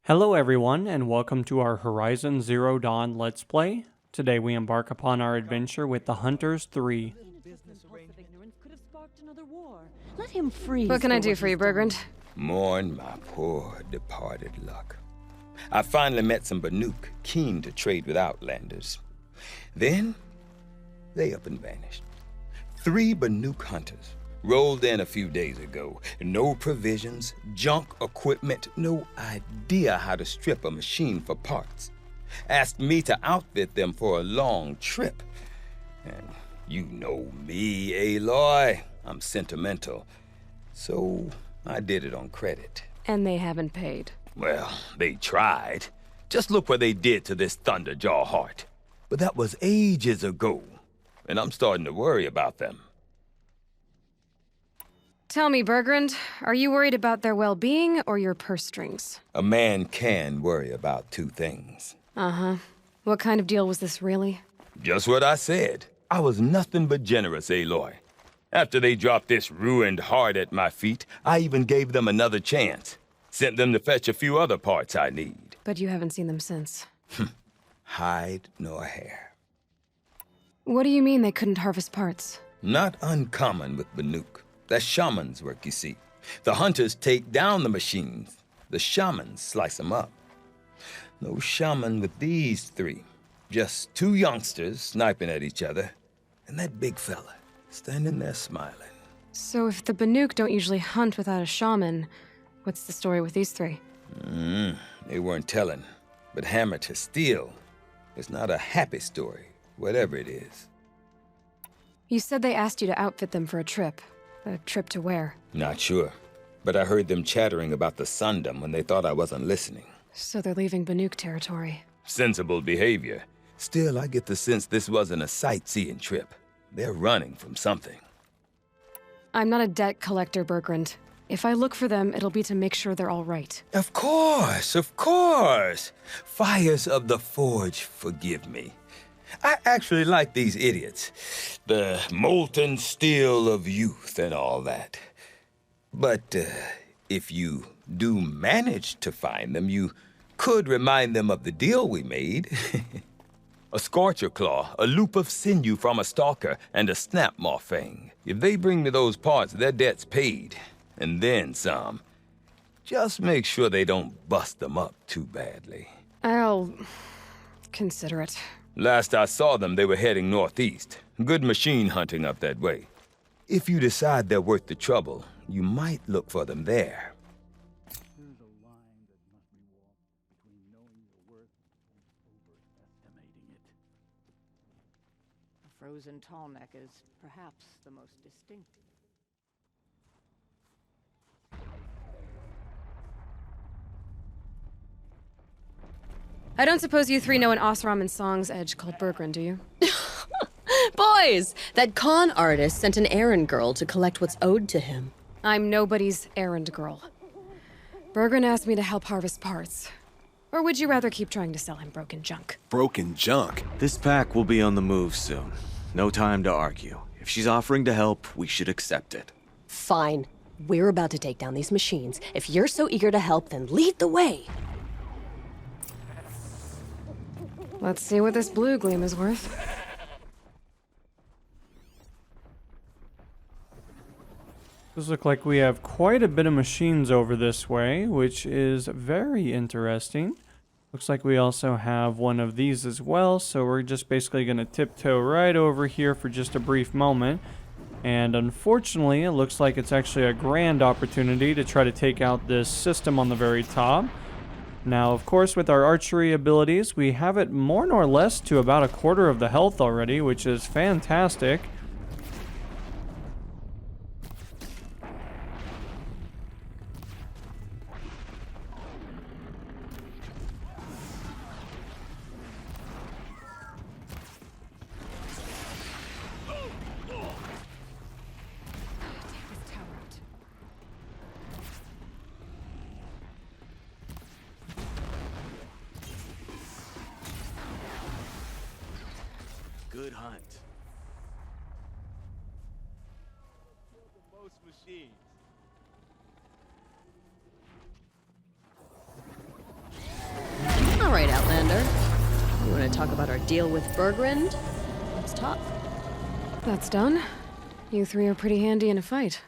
Hello everyone, and welcome to our Horizon Zero Dawn Let's Play. Today we embark upon our adventure with the Hunters 3. Let him freeze. What can I do for you, Bergrand? Mourn my poor departed luck. I finally met some Banuk keen to trade with Outlanders. Then, they up and vanished. 3 Banuk hunters rolled in a few days ago. No provisions, junk equipment, no idea how to strip a machine for parts. Asked me to outfit them for a long trip. And you know me, Aloy. I'm sentimental. So I did it on credit. And they haven't paid. Well, they tried. Just look what they did to this Thunderjaw heart. But that was ages ago. And I'm starting to worry about them. Tell me, Bergrand, are you worried about their well-being or your purse strings? A man can worry about 2 things. Uh-huh. What kind of deal was this, really? Just what I said. I was nothing but generous, Aloy. After they dropped this ruined heart at my feet, I even gave them another chance. Sent them to fetch a few other parts I need. But you haven't seen them since. Hide nor hair. What do you mean they couldn't harvest parts? Not uncommon with Banuk. That's shaman's work, you see. The hunters take down the machines. The shamans slice them up. No shaman with these 3. Just 2 youngsters sniping at each other. And that big fella standing there smiling. So if the Banuk don't usually hunt without a shaman, what's the story with these 3? They weren't telling. But hammer to steel. It's not a happy story, whatever it is. You said they asked you to outfit them for a trip. A trip to where? Not sure. But I heard them chattering about the Sundom when they thought I wasn't listening. So they're leaving Banuk territory. Sensible behavior. Still, I get the sense this wasn't a sightseeing trip. They're running from something. I'm not a debt collector, Bergrand. If I look for them, it'll be to make sure they're all right. Of course, of course. Fires of the Forge, forgive me. I actually like these idiots. The molten steel of youth and all that. But if you do manage to find them, you could remind them of the deal we made. A scorcher claw, a loop of sinew from a stalker, and a snapmaw fang. If they bring me those parts, their debt's paid. And then some. Just make sure they don't bust them up too badly. I'll consider it. Last I saw them, they were heading northeast. Good machine hunting up that way. If you decide they're worth the trouble, you might look for them there. There's a line that must be walked between knowing your worth and overestimating it. A frozen tallneck is perhaps the most distinct. I don't suppose you 3 know an Osram and Song's edge called Bergrand, do you? Boys, that con artist sent an errand girl to collect what's owed to him. I'm nobody's errand girl. Bergrand asked me to help harvest parts. Or would you rather keep trying to sell him broken junk? Broken junk? This pack will be on the move soon. No time to argue. If she's offering to help, we should accept it. Fine. We're about to take down these machines. If you're so eager to help, then lead the way. Let's see what this blue gleam is worth. Does look like we have quite a bit of machines over this way, which is very interesting. Looks like we also have one of these as well, so we're just basically going to tiptoe right over here for just a brief moment. And unfortunately, it looks like it's actually a grand opportunity to try to take out this system on the very top. Now, of course, with our archery abilities, we have it more or less to about a quarter of the health already, which is fantastic. Good hunt. Most machines. Outlander. You want to talk about our deal with Bergrand? Let's talk. That's done. You three are pretty handy in a fight.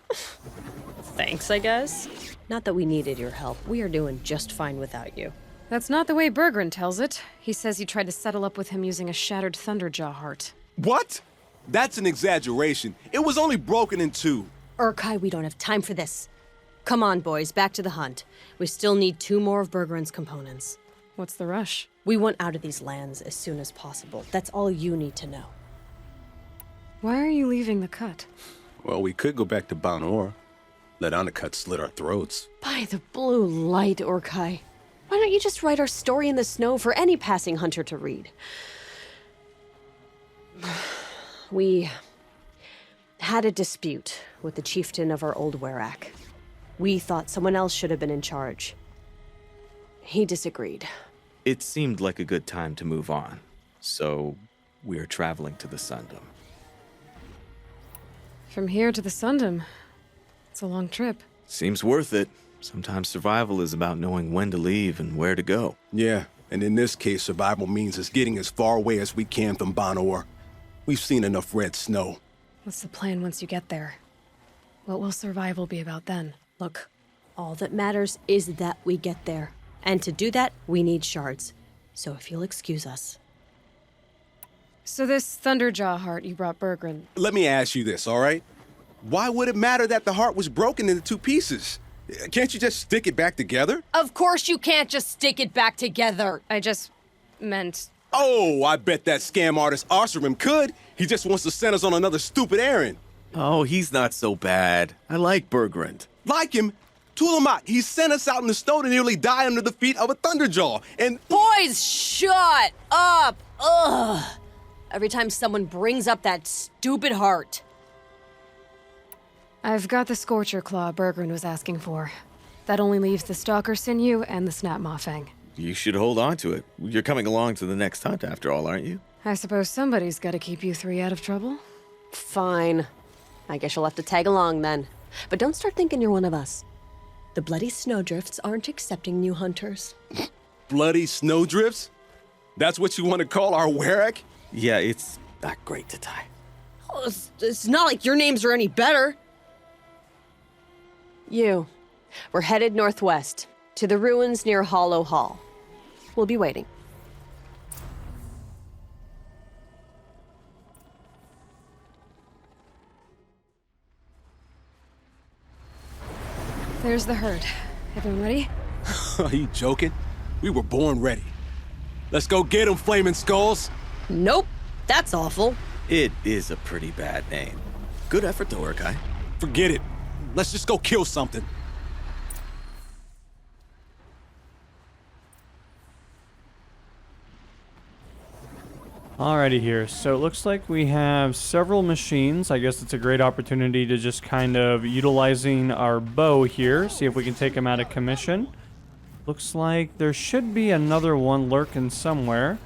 Thanks, I guess. Not that we needed your help. We are doing just fine without you. That's not the way Bergrand tells it. He says you tried to settle up with him using a shattered Thunderjaw heart. What? That's an exaggeration. It was only broken in two. Urkai, we don't have time for this. Come on, boys, back to the hunt. We still need 2 more of Bergrand's components. What's the rush? We want out of these lands as soon as possible. That's all you need to know. Why are you leaving the cut? Well, we could go back to Banor. Let Undercut slit our throats. By the blue light, Urkai. Why don't you just write our story in the snow for any passing hunter to read? We had a dispute with the chieftain of our old Werak. We thought someone else should have been in charge. He disagreed. It seemed like a good time to move on, so we're traveling to the Sundom. From here to the Sundom. It's a long trip. Seems worth it. Sometimes survival is about knowing when to leave and where to go. Yeah, and in this case, survival means us getting as far away as we can from Banor. We've seen enough red snow. What's the plan once you get there? What will survival be about then? Look, all that matters is that we get there. And to do that, we need shards. So if you'll excuse us. So this Thunderjaw heart you brought Bergrand. Let me ask you this, all right? Why would it matter that the heart was broken into 2 pieces? Can't you just stick it back together? Of course you can't just stick it back together. I just meant... Oh, I bet that scam artist Arsarim could. He just wants to send us on another stupid errand. Oh, he's not so bad. I like Bergrand. Like him, Tulamak, he sent us out in the snow to nearly die under the feet of a Thunderjaw. And Boys, shut up! Ugh! Every time someone brings up that stupid heart. I've got the Scorcher Claw Bergrand was asking for. That only leaves the Stalker Sinew and the Snap Maw Fang. You should hold on to it. You're coming along to the next hunt after all, aren't you? I suppose somebody's got to keep you 3 out of trouble. Fine. I guess you'll have to tag along then. But don't start thinking you're one of us. The Bloody Snowdrifts aren't accepting new hunters. bloody snowdrifts? That's what you want to call our Werak? Yeah, it's not great to tie. Oh, it's not like your names are any better. We're headed northwest, to the ruins near Hollow Hall. We'll be waiting. There's the herd. Everyone ready? Are you joking? We were born ready. Let's go get 'em, Flaming Skulls! Nope, that's awful. It is a pretty bad name. Good effort, though, Urkai. Forget it. Let's just go kill something. Alrighty here, so it looks like we have several machines. I guess it's a great opportunity to just kind of utilizing our bow here, see if we can take them out of commission. Looks like there should be another one lurking somewhere.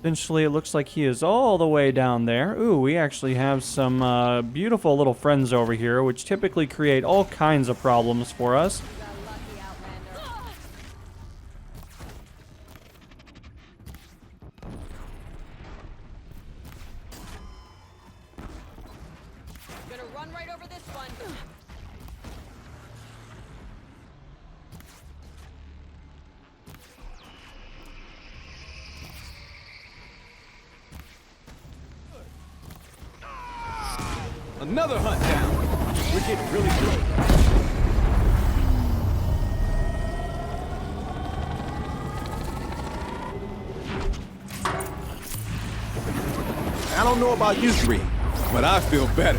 Eventually it looks like he is all the way down there. Ooh, we actually have some beautiful little friends over here, which typically create all kinds of problems for us. Gonna run right over this one. Another hunt down. We're getting really good. I don't know about you three, but I feel better.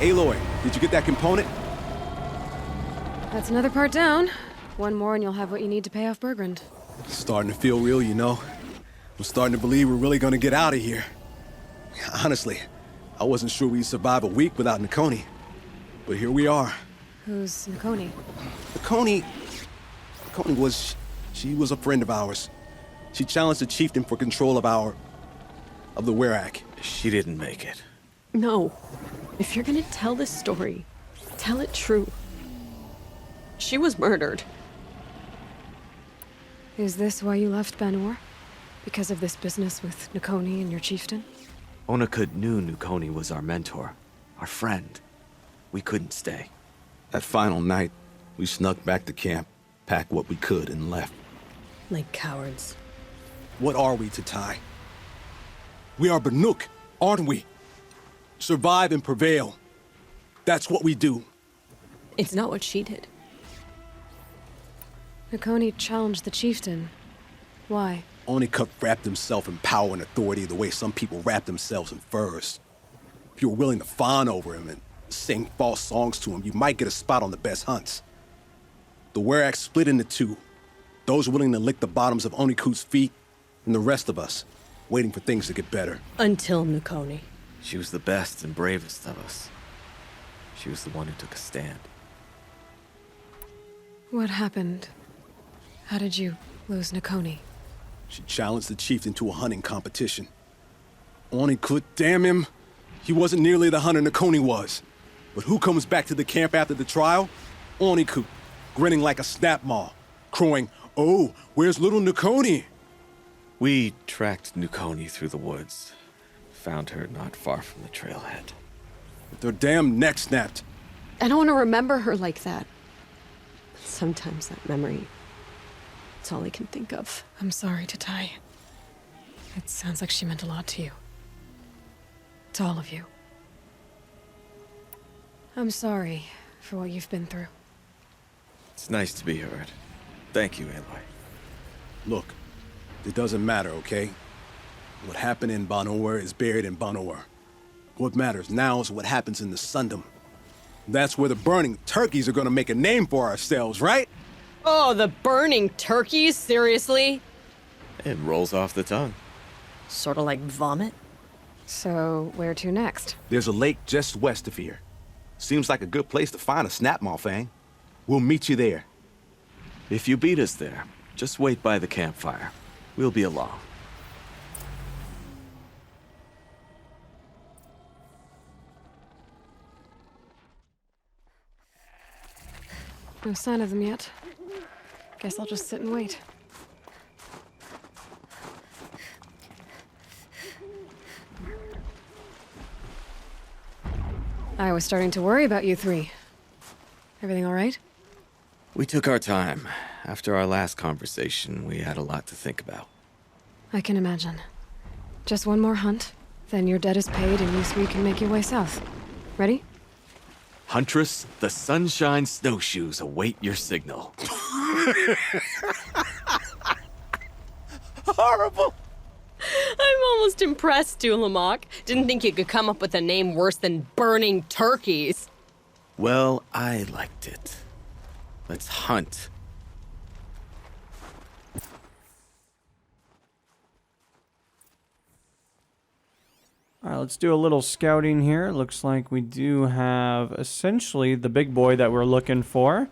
Aloy, did you get that component? That's another part down. One more and you'll have what you need to pay off Bergrand. Starting to feel real, you know. I'm starting to believe we're really gonna get out of here. Honestly, I wasn't sure we'd survive a week without Nakoni. But here we are. Who's Nakoni? Nakoni she was a friend of ours. She challenged the chieftain for control of the Werak. She didn't make it. No. If you're gonna tell this story, tell it true. She was murdered. Is this why you left Banor? Because of this business with Nakoni and your chieftain? Onakut knew Nukoni was our mentor, our friend. We couldn't stay. That final night, we snuck back to camp, packed what we could, and left. Like cowards. What are we to Ty? We are Banuk, aren't we? Survive and prevail. That's what we do. It's not what she did. Nakoni challenged the chieftain. Why? Onikup wrapped himself in power and authority the way some people wrap themselves in furs. If you were willing to fawn over him and sing false songs to him, you might get a spot on the best hunts. The Werak split into two. Those willing to lick the bottoms of Onikut's feet, and the rest of us, waiting for things to get better. Until Nakoni. She was the best and bravest of us. She was the one who took a stand. What happened? How did you lose Nakoni? She challenged the chieftain to a hunting competition. Onikut, damn him, he wasn't nearly the hunter Nakoni was. But who comes back to the camp after the trial? Onikut, grinning like a snap maw, crowing, "Oh, where's little Nakoni?" We tracked Nukoni through the woods. Found her not far from the trailhead. With their damn neck snapped. I don't want to remember her like that. Sometimes that memory, it's all I can think of. I'm sorry to Ty. It sounds like she meant a lot to you. To all of you. I'm sorry for what you've been through. It's nice to be heard. Thank you, Aloy. Look, it doesn't matter, okay? What happened in Banor is buried in Banor. What matters now is what happens in the Sundom. That's where the burning turkeys are gonna make a name for ourselves, right? Oh, the burning turkeys? Seriously? It rolls off the tongue. Sort of like vomit? So, where to next? There's a lake just west of here. Seems like a good place to find a snapmaw fang. We'll meet you there. If you beat us there, just wait by the campfire. We'll be along. No sign of them yet. Guess I'll just sit and wait. I was starting to worry about you three. Everything all right? We took our time. After our last conversation, we had a lot to think about. I can imagine. Just one more hunt, then your debt is paid and you three can make your way south. Ready? Huntress, the Sunshine Snowshoes await your signal. Horrible! I'm almost impressed, Dulamok. Didn't think you could come up with a name worse than burning turkeys. Well, I liked it. Let's hunt. Alright, let's do a little scouting here. Looks like we do have essentially the big boy that we're looking for.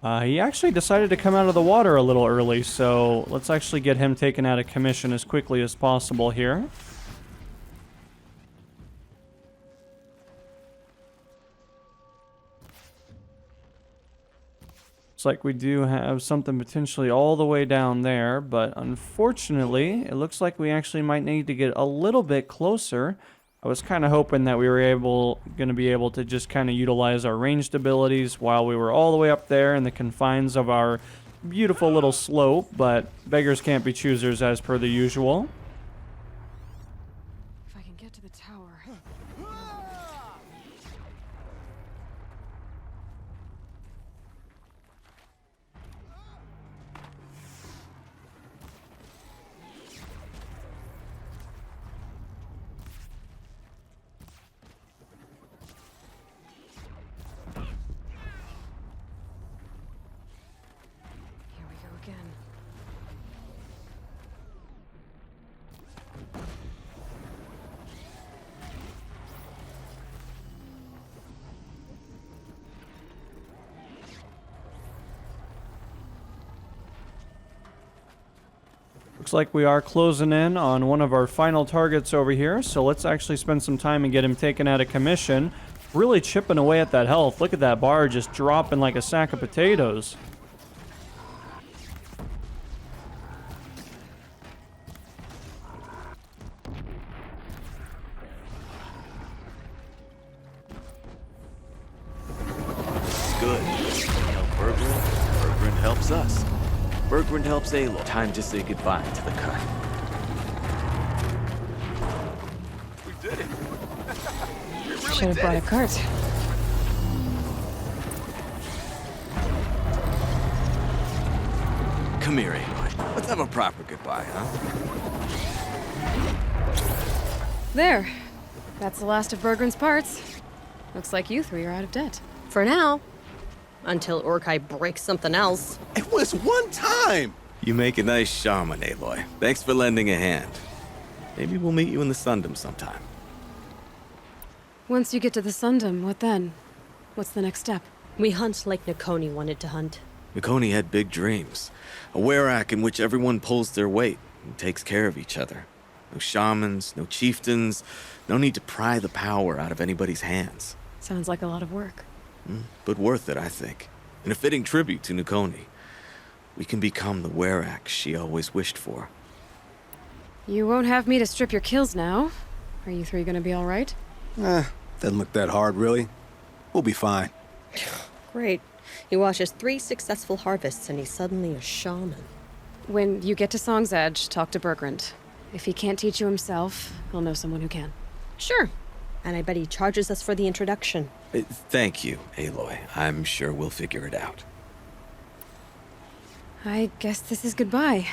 He actually decided to come out of the water a little early, so let's actually get him taken out of commission as quickly as possible here. Looks like we do have something potentially all the way down there, but unfortunately, it looks like we actually might need to get a little bit closer. I was kind of hoping that we were going to be able to just kind of utilize our ranged abilities while we were all the way up there in the confines of our beautiful little slope, but beggars can't be choosers as per the usual. If I can get to the tower. Here we go again. Looks like we are closing in on one of our final targets over here, so let's actually spend some time and get him taken out of commission. Really chipping away at that health. Look at that bar just dropping like a sack of potatoes. good. We help Bergrun, Bergrun helps us. Bergrun helps Aloy. Time to say goodbye to the cut. We did it. Should have brought a cart. Come here, Aloy. Let's have a proper goodbye, huh? There. That's the last of Bergrun's parts. Looks like you three are out of debt. For now. Until Urkai breaks something else. It was one time! You make a nice shaman, Aloy. Thanks for lending a hand. Maybe we'll meet you in the Sundom sometime. Once you get to the Sundom, what then? What's the next step? We hunt like Nakoni wanted to hunt. Nakoni had big dreams. A werak in which everyone pulls their weight and takes care of each other. No shamans, no chieftains, no need to pry the power out of anybody's hands. Sounds like a lot of work. But worth it, I think. And a fitting tribute to Nakoni. We can become the werak she always wished for. You won't have me to strip your kills now. Are you three gonna be all right? Doesn't look that hard, really. We'll be fine. Great. He watches 3 successful harvests and he's suddenly a shaman. When you get to Song's Edge, talk to Bergrund. If he can't teach you himself, he'll know someone who can. Sure. And I bet he charges us for the introduction. Thank you, Aloy. I'm sure we'll figure it out. I guess this is goodbye.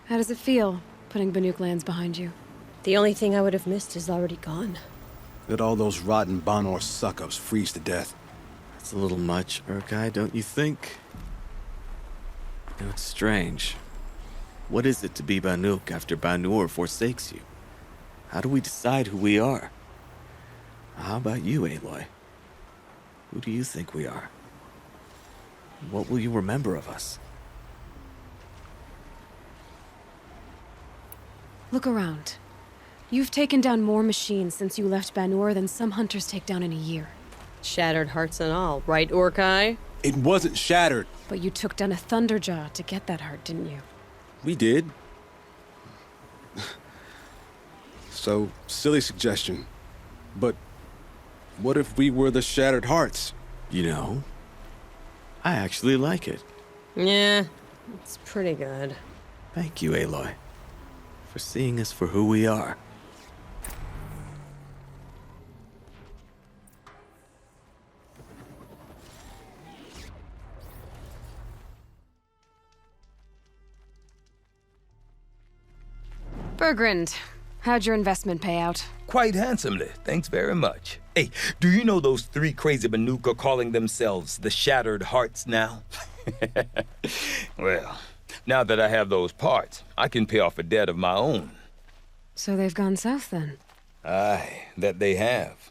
How does it feel, putting Banuk lands behind you? The only thing I would have missed is already gone. Let all those rotten Banor suck-ups freeze to death. That's a little much, Urkai, don't you think? No, it's strange. What is it to be Banuk after Banur forsakes you? How do we decide who we are? How about you, Aloy? Who do you think we are? What will you remember of us? Look around. You've taken down more machines since you left Banur than some hunters take down in a year. Shattered hearts and all, right, Urkai? It wasn't shattered. But you took down a Thunderjaw to get that heart, didn't you? We did. So, silly suggestion. But what if we were the shattered hearts? You know, I actually like it. Yeah, it's pretty good. Thank you, Aloy, for seeing us for who we are. Bergrund, how'd your investment pay out? Quite handsomely, thanks very much. Hey, do you know those 3 crazy Banuk are calling themselves the Shattered Hearts now? Well, now that I have those parts, I can pay off a debt of my own. So they've gone south then? Aye, that they have.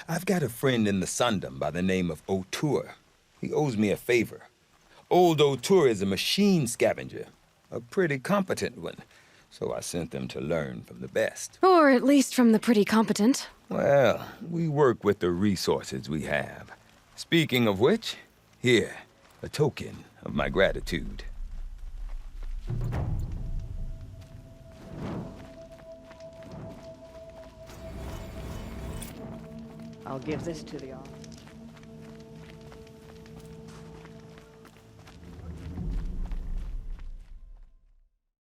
I've got a friend in the Sundom by the name of O'Toole. He owes me a favor. Old O'Toole is a machine scavenger, a pretty competent one. So I sent them to learn from the best. Or at least from the pretty competent. Well, we work with the resources we have. Speaking of which, here, a token of my gratitude. I'll give this to the office.